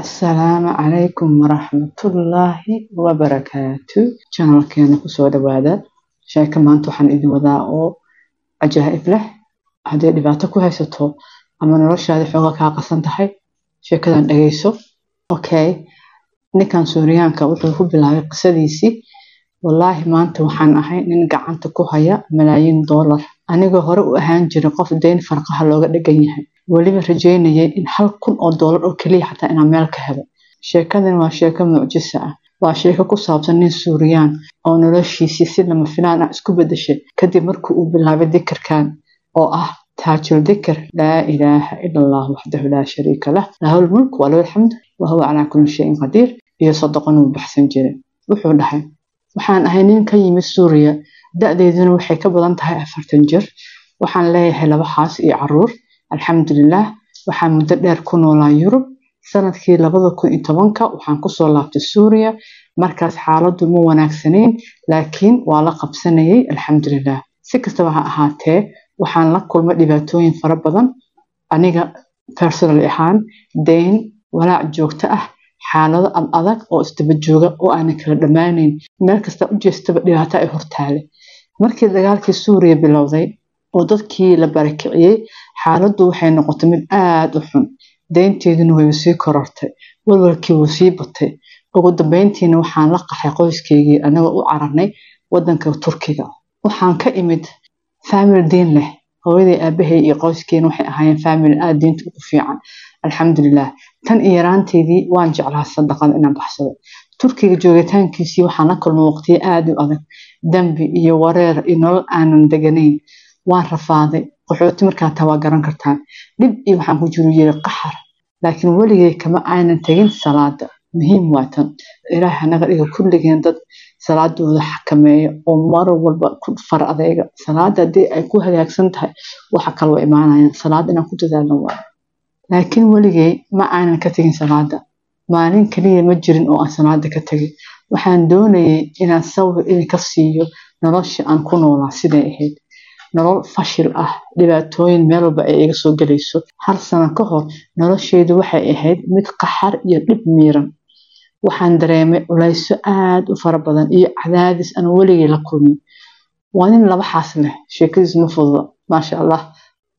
Asalaamu calaykum waraxmatullaahi wabarakaatu. Channelkeena kusoo dhawaada. Sheeko maanta waxaan idin wadaa oo cajaa'ib leh. Haddii dhibaato ku haysato ama noloshaada xoogaa kaa qasan tahay, sheekadan dhageyso. Okay, ninkan Suuriyaanka wuxuu ku bilaabay qisadiisii. Wallaahi maanta waxaan ahay nin gacanta ku haya malaayiin dollar. Anigoo hore u ahaan jiray qof deyn farqaha looga dhagan yahay. weliba rajeynayay in 1,000 dollar oo kaliya xataa inaan meel ka helo. Sheekadan waa sheeko mucjiso ah. Waa sheeko ku saabsan nin Suuriyaan oo noloshiisii si lama filaan ah isku bedeshay kadib markii uu bilaabay dhikarkan oo ah taajul dhikr laa ilaaha illa allah wahdahu laa shariika lah lahul mulk wa lahul hamd wa huwa ala kulli shay'in qadiir iyo sadaqan uu baxsan jiray. Wuxuu dhahay waxaan ahay nin ka yimid Suuriya, da'deeduna waxay ka badan tahay 40 jir. Waxaan leeyahay 2 xaas iyo caruur. Alxamdulillah, waxaan muddo dheer ku noolaa Yurub. Sanadkii 2010 waxaan ku soo laabtay Suuriya. Markaas xaaladdu ma wanaagsanayn, laakiin waa la qabsanayay alxamdulillah. Si kastaba ha ahaatee, waxaan la kulmay dhibaatooyin fara badan. Aniga personal ahaan, deyn, walaac joogto ah, xaalado adag oo isdaba jooga oo aan kala dhammaanayn. Meel kasta u jeestaba dhibaato ay hortaale. Markii dagaalkii Suuriya bilowday oo dadkii la barakiciyay, xaaladdu waxay noqotay mid aad u xun. Deynteeduna way sii korortay, walwalkii wuu sii batay. Ugu dambeyntiina waxaan la qaxay qoyskaygii anagoo u cararnay wadanka Turkiga. Waxaan ka imid family diin leh. Hooyaday, aabahay iyo qoyskeena waxay ahaayeen family aad diinta ugu fiican. Alxamdulillah, tan iyo yaraanteedii waan jeclaa sadaqada inaan baxsado. Turkiga joogitaankiisii waxaan la kulmay waqtiyo aad u adag, dambi iyo wareer iyo nolol aanan deganayn. Waan rafaaday. Qaxooti markaa taa waa garan kartaan. Dhib iyo waxaan ku jiray qaxar. Laakiin weligay kama aanan tagin salaada. Muhiim waa tan. Ilaahay naga dhigo kulligeen dad salaadooda xakameeyo oo mar walba ku far adeega. Salaada hadii ay ku hagaagsan tahay waxa kale oo imaanayaan. Salaad inaan ku dadaalno waa. Laakiin weligay ma aanan ka tagin salaada. Maalin kaliya ma jirin oo aan salaada ka tagin. Waxaan doonayay inaan sawir idinka siiyo nolosha aan ku noolaa siday ahayd. nolol fashil ah, dhibaatooyin meel walba ay iga soo galayso. 1 sano ka hor noloshaydu waxay ahayd mid qaxar iyo dhib miiran. Waxaan dareemay culeysyo aad u fara badan iyo cadaadis aan weligay la kulmin. Waa nin 2 xaas leh, sheekadiisu ma fududa, maasha Allah.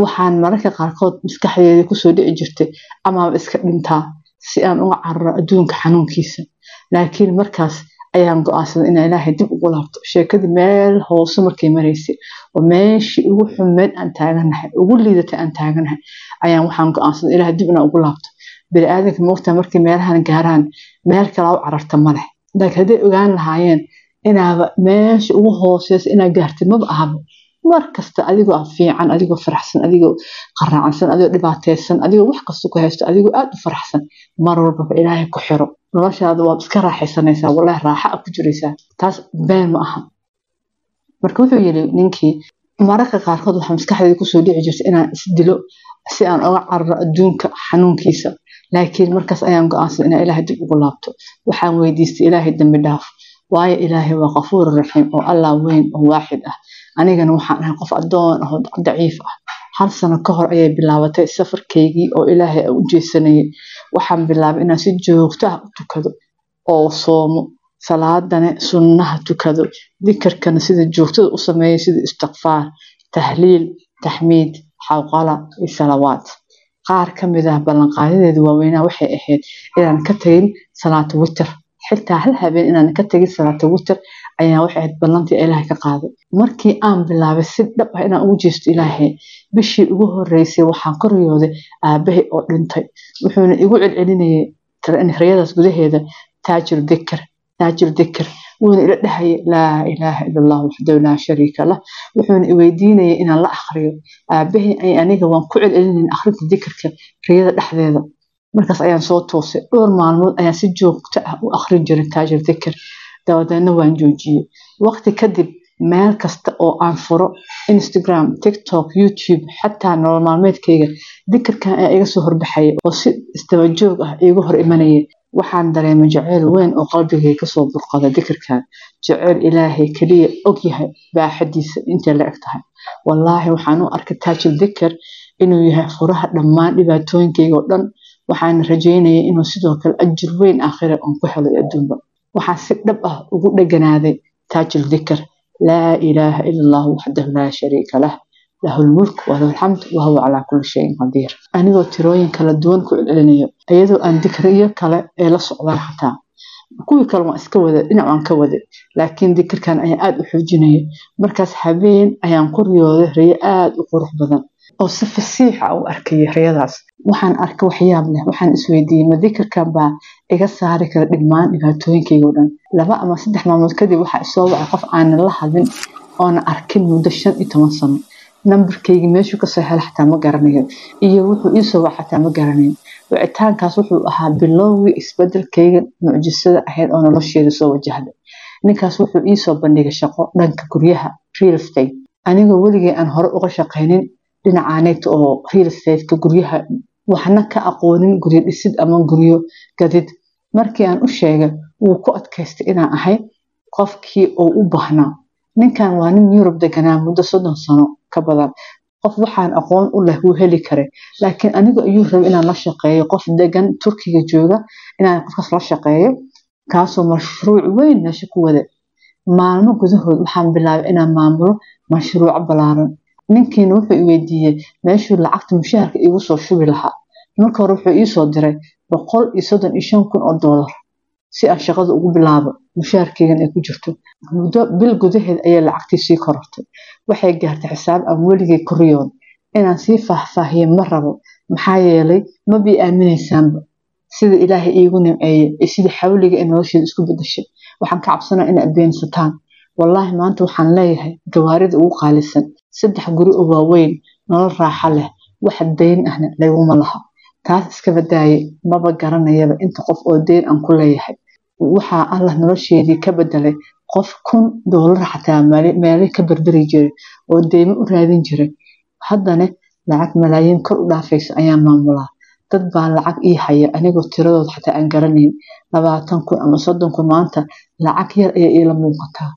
Waxaan mararka qaarkood maskaxdayda ku soo dhici jirtay ama iska dhintaa si aan uga cararo adduunka xanuunkiisa. Laakiin markaas ayaan go'aansaday in Ilaahay dib ugu laabto. Sheekadu meel hoose markay maraysay oo meeshii ugu xumeed aan taaganahay, ugu liidatay aan taaganahay, ayaan waxaan go'aansaday Ilaahay dib inaan ugu laabto. Bini'aadamka moogtaa markay meelahan gaaraan meel kale oo cararta ma leh. Laakiin hadday ogaan lahaayeen inaaba meeshii ugu hooseysa inaad gaartid maba ahaba. mar kasta adigoo fiican, adigoo faraxsan, adigoo qaraacsan, adigoo dhibaataysan, adigoo wax kasta ku haysto, adigoo aad u faraxsan, mar walba Ilaahay ku xiro. noloshaada waad iska raaxaysanaysaa, wallahi raaxa ku jiraysaa. taas been ma aha. Marka wuxuu yiri ninkii, mararka qaarkood waxa maskaxdayda ku soo dhici jirtay inaan isdilo si aan uga cararo adduunka xanuunkiisa. Laakiin markaas ayaan go'aansaday in Ilaahay dib ugu laabto. Waxaan weydiistay Ilaahay dambi dhaaf. waayo Ilaahay waa Ghafuur Rahiim oo Allah weyn oo waaxid ah. Anigana waxaan ahay qof adoon ah oo daciif ah. 1 sano ka hor ayay bilaabatay safarkaygii oo Ilaahay u jeesanayay. Waxaan bilaabay inaan si joogto ah u tukado oo soomo, salaadana sunnaha tukado, dhikarkana sida joogtada u sameeyo sida istighfaar, tahliil, tahmiid, xawqala iyo salawaat. qaar ka mid ah ballanqaadadeedu waaweynaa waxay ahayd inaan ka tagin salaatu witr. xitaa hal habeen inaan ka tagin salaatu witr ayaa waxay ahayd ballantii Ilaahay ka qaaday. Markii aan bilaabay si dhab ah inaan ugu jeesto Ilaahay, bishii ugu horeysay waxaan ka riyooday aabahay oo dhintay. Wuxuuna igu celcelinayay riyadaas gudaheeda taajul dhikr. wuxuuna ila dhahayay laa ilaaha illa allah wahdahu laa shariika lah. wuxuuna i weydiinayay inaan la akhriyo. aabahay ay aniga waan ku celcelinayn akhrinta dhikarka riyada dhexdeeda. markaas ayaan soo toosay. dhowr maalmood ayaan si joogto ah u akhrin jiray taajul dhikr. dabadeedna waan joojiyay. waqti kadib meel kasta oo aan furo, Instagram, TikTok, YouTube, xataa nolol maalmeedkayga, dhikarkan ayaa iga soo horbaxay oo si isdaba joog ah iigu hor imanayay. waxaan dareemay jacayl weyn oo qalbigayga ka soo burqada dhikarkan. jacayl Ilaahay kaliya og yahay baaxadiisa intee la eg tahay. wallaahi waxaan u arkay taajul dhikr inuu yahay furaha dhammaan dhibaatooyinkayga oo dhan. waxaan rajaynayaa inuu sidoo kale ajir weyn aakhira aan ku helo adduunba. waxaan si dhab ah ugu dhaganaaday taajul dhikr laa ilaaha ila allah wahdahu laa shariika lah lahu lmulk walahu alxamd wahuwa calaa kulli shayin qadiir. anigoo tirooyin kala duwan ku celcelinayo iyadoo aan dikriyo kale ee la socdaan xataa kuwii kale waan iska wada dhinac waan ka wada laakiin dikirkan ayaa aad u xoojinaya. markaas habeen ayaan ku riyooday riyo aad u qurux badan oo si fasiix ah u arkayay riyadaas. waxaan arkay waxyaab leh. waxaan isweydiiyey ma dikirkan baa iga saari kara dhammaan dhibaatooyinkayga oo dhan. 2 ama 3 maalmood kadib waxaa isoo wacay qof aanan la hadlin oona arkin muddo 15 sano. nambarkayga meeshuu kasoo helay xataa ma garanayo iyo wuxuu iisoo wacay xataa ma garanayo. wicitaankaas wuxuu ahaa bilowgii isbedelkayga mucjisada ahayd oo nolosheeda soo wajahday. ninkaas wuxuu iisoo bandhigay shaqo dhanka guryaha real estate anigoo weligay aan hore uga shaqaynin dhinacaaneed oo real estate-ka guryaha waxna ka aqoonin guryo dhisid ama guryo gadid. markii aan u sheegay wuu ku adkaystay inaan ahay qofkii uu u baahnaa. ninkan waa nin Yurub deganaa muddo 30 sano ka badan. qof waxaan aqoon u leh wuu heli karay laakiin anigu ayuu rabay inaan la shaqeeyo qof degan Turkiga jooga inaan qofkaas la shaqeeyo kaasoo mashruuc weyn meesha ku wada. maalmo gudahood waxaan bilaabay inaan maamulo mashruuc ballaaran. ninkiina wuxuu i weydiiyey meeshuu lacagta mushaharka igu soo shubi lahaa. marka hore wuxuu ii soo diray $135,000 si aan shaqada ugu bilaabo mushaharkaygan ay ku jirto. muddo bil gudaheed ayay lacagtii sii korortay. waxay gaartay xisaab aan weligay ku riyoon. inaan sii faahfaahiyo ma rabo maxaa yeelay ma bii aaminaysaanba sida ilaahay iigu nimceeyey iyo sida xawliga ee nolosheeda isku bedeshay. waxaan ka cabsanaa in aad beensataan. wallaahi maanta waxaan leeyahay gawaarida ugu qaalisan 3 guri oo waaweyn nolol raaxo leh wax dayn ahna laguma laha. taas iska badaaye maba garanayaba inta qof oo dayn aan ku leeyahay. waxaa Allah nolosheedii ka bedelay qof $1,000 xataa meelay ka barbari jiray oo deymo u raadin jiray. haddana lacag malaayiin kor u dhaafaysa ayaan maamulaa. dad baa lacag ii haya anigoo tiradooda xataa aan garanayn. 20,000 ama 30,000 maanta lacag yar ayay ila muuqataa.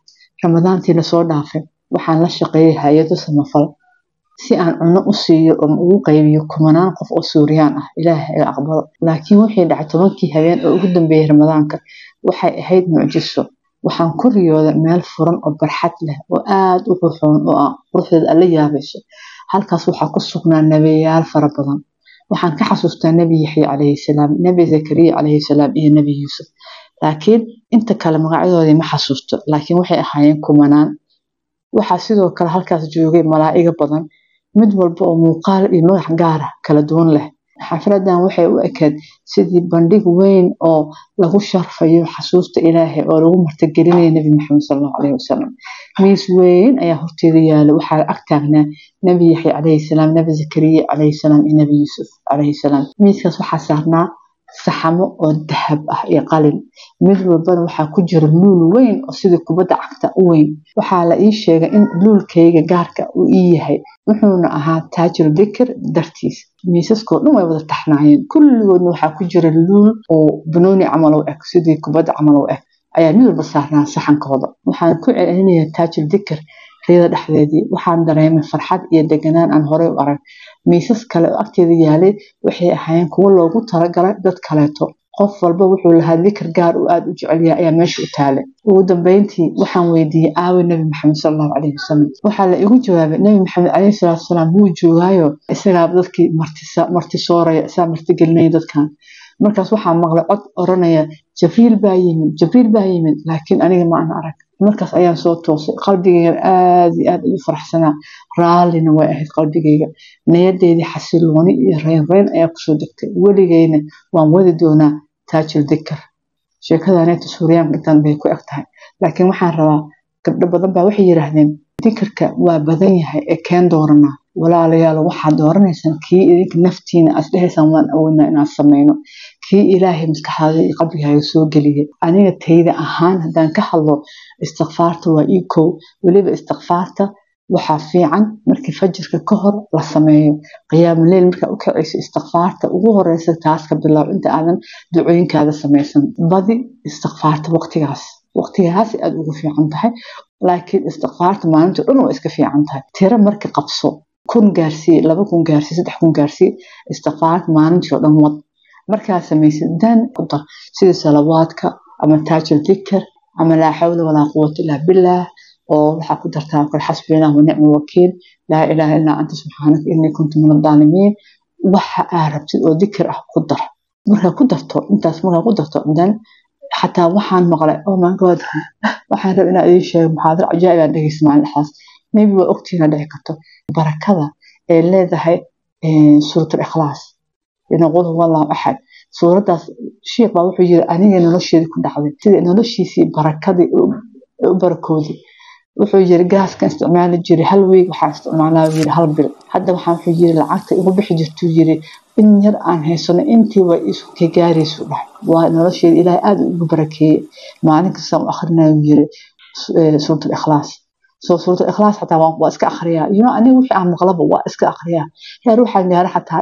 ramadaantii la soo dhaafay waxaan la shaqeeyay hay'ado samafal si aan cunno u siiyo oo ugu qaybiyo kumanaan qof oo Suuriyaan ah. ilaahay ha aqbalo. laakiin wixii dhacay 10kii habeen oo ugu dambeeyay ramadaanka waxay ahayd mucjiso. waxaan ku riyooday meel furan oo barxad leh oo aad u qurxoon oo aan quruxdeeda la yaabayso. halkaas waxaa ku sugnaa nabiyaal fara badan. waxaan ka xasuustaa Nabi Yaxya calayhi salaam, Nabi Zakariya calayhi salaam iyo Nabi Yuusuf. laakiin inta kale magacyadoodii ma xasuusto laakiin waxay ahaayeen kumanaan. waxaa sidoo kale halkaas joogay malaa'iga badan mid walba oo muuqaal iyo magac gaar ah kala duwan leh. xafladan waxay u ekeed sidii bandhig weyn oo lagu sharfayo xasuusta Ilaahay oo lagu martigelinayo Nabi Maxamed sallallahu alayhi wasallam. miis weyn ayaa horteeda yaala. waxaa ag taagnaa Nabi Yaxya calayhi salaam, Nabi Zakariya calayhi salaam iyo Nabi Yuusuf calayhi salaam. miiskaas waxaa saarnaa saxamo oo dahab ah iyo qalin. mid walbana waxaa ku jira luul weyn oo sida kubadda cagta u weyn. waxaa la ii sheegay in luulkayga gaarka uu ii yahay wuxuuna ahaa taajul dhikr dartiis. miisaskoo dhan way wada taxnaayeen kulligoodna waxaa ku jira luul oo banooni camal u eg sidii kubadda camal u eg ayaa mid walba saarnaa saxankooda. waxaan ku celcelinayaa taajul dhikr riyada dhexdeedii. waxaan dareemay farxad iyo deganaan aan horey u arag. miisas kale oo agteeda yaalay waxay ahaayeen kuwo loogu talagalay dad kaleeto. qof walba wuxuu lahaa dhikr gaar uu aad u jecel yahay ayaa meesha u taalay. ugu dambeyntii waxaan weydiiyey aawe Nabi Maxamed sallallahu alayhi wasallam. waxaa la igu jawaabay Nabi Maxamed alayhi salaatu wasalaam wuu joogaayo isagaa dadkii marti sooraya isaa marti gelinaya dadkan. markaas waxaa maqlay cod oranaya Jibriil baa yimid laakiin aniga ma aan arag. markaas ayaan soo toosay. qalbigayga aad iyo aad u faraxsanaa. raallina way ahayd qalbigayga. niyadeedii xasilooni iyo reyn ayaa ku soo degtay. weligayna waan wadi doonaa taajul dhikr. sheekadaanayta Suuriyaan intaan bay ku eg tahay laakiin waxaan rabaa gabdho badan baa waxay yiraahdeen dhikrka waa badan yahay ee keen dooranaa. walaalayaal waxaad dooranaysaan kii idinka naftiina as dhahaysaan waan awoodnaa inaan sameyno kii Ilaahay maskaxdaada iyo qalbigaaga soo geliyay. aniga tayda ahaan haddaan ka hadlo istighfaarta waa ii kow. weliba istighfaarta waxaa fiican markii fajirka ka hor la sameeyo. qiyaamul leyl markaa u kacayso istighfaarta ugu horeysa taas ka bilaab inta aadan ducooyinkaada sameysan. badi istighfaarta waqtigaas aad ugu fiican tahay. laakiin istighfaarta maalinta dhan waa iska fiican tahay. tiro markii qabso 1,000 gaarsii 2,000 gaarsii 3,000 gaarsii istighfaarta maalintii oo dhan wad. markaa samaysid dan ku dar sida salawaadka ama taajul dhikr ama laa xawla walaa quwwata illaa billaah oo waxa ku dartaa kul xasbina wa ni'mal wakiil laa ilaaha illaa anta subhaanaka innii kuntu minadh dhaalimiin waxa aad rabtid oo dhikr ah ku dar markaa ku darto intaas markaa ku darto dan xataa waxaan maqlay oh my god waxaan rabaa inaan idin sheego muxaadaro cajaa'ib aan dhageysto maalintaas maybe waa ogtiina dhici karto barakada ee leedahay suuratul ikhlaas inaqul huwallahu axad suuradaas sheekh baa wuxuu yiri aniga nolosheeda ku dhacday sida noloshiisii barakadii u barakoodi wuxuu yiri gaaska isticmaali jiray hal week waxaa isticmaalaa yiri hal bil hadda waxaan wuxuu yiri lacagta igu bixi jirtuu yiri in yar aan haysano intii way isu ka gaarayso dhax waa nolosheeda ilaahay aad ugu barakeeyay maalin kasta oo akhrinayo yiri suuratul ikhlaas suuratul ikhlaas xataa waa iska akhriyaa aniga wixii aan maqlaba waa iska akhriyaa heer waxaan gaaray xataa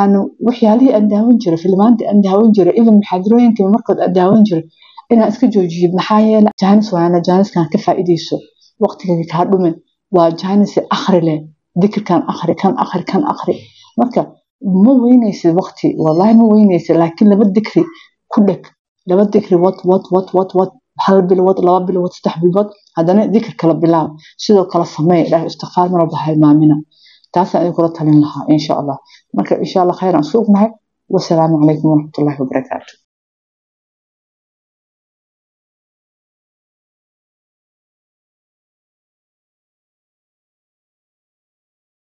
aan waxyaalihii aan daawan jiray filmaantii aan daawan jiray even muxaadarooyinka markood aan daawan jiray inaan iska joojiyo maxaa yeelay jaanis waana jaaniskan ka faa'iideyso waqtiga ka dhumin waa jaanis akhri leh dhikirkan akhri kan akhri marka ma weynaysid waqti wallahi ma weynaysid laakiin laba dhikri ku dhig laba dhikri wat hal bil wad laba bil wad saddex bil wad hadana dhikr kala bilaab sidoo kale sameey ilaahay istighfar mar walba hay maamina taas ay kula talin lahaa insha Allah marka insha Allah khayran suuqnahay wa salaamu alaykum wa rahmatullahi wa barakaatuh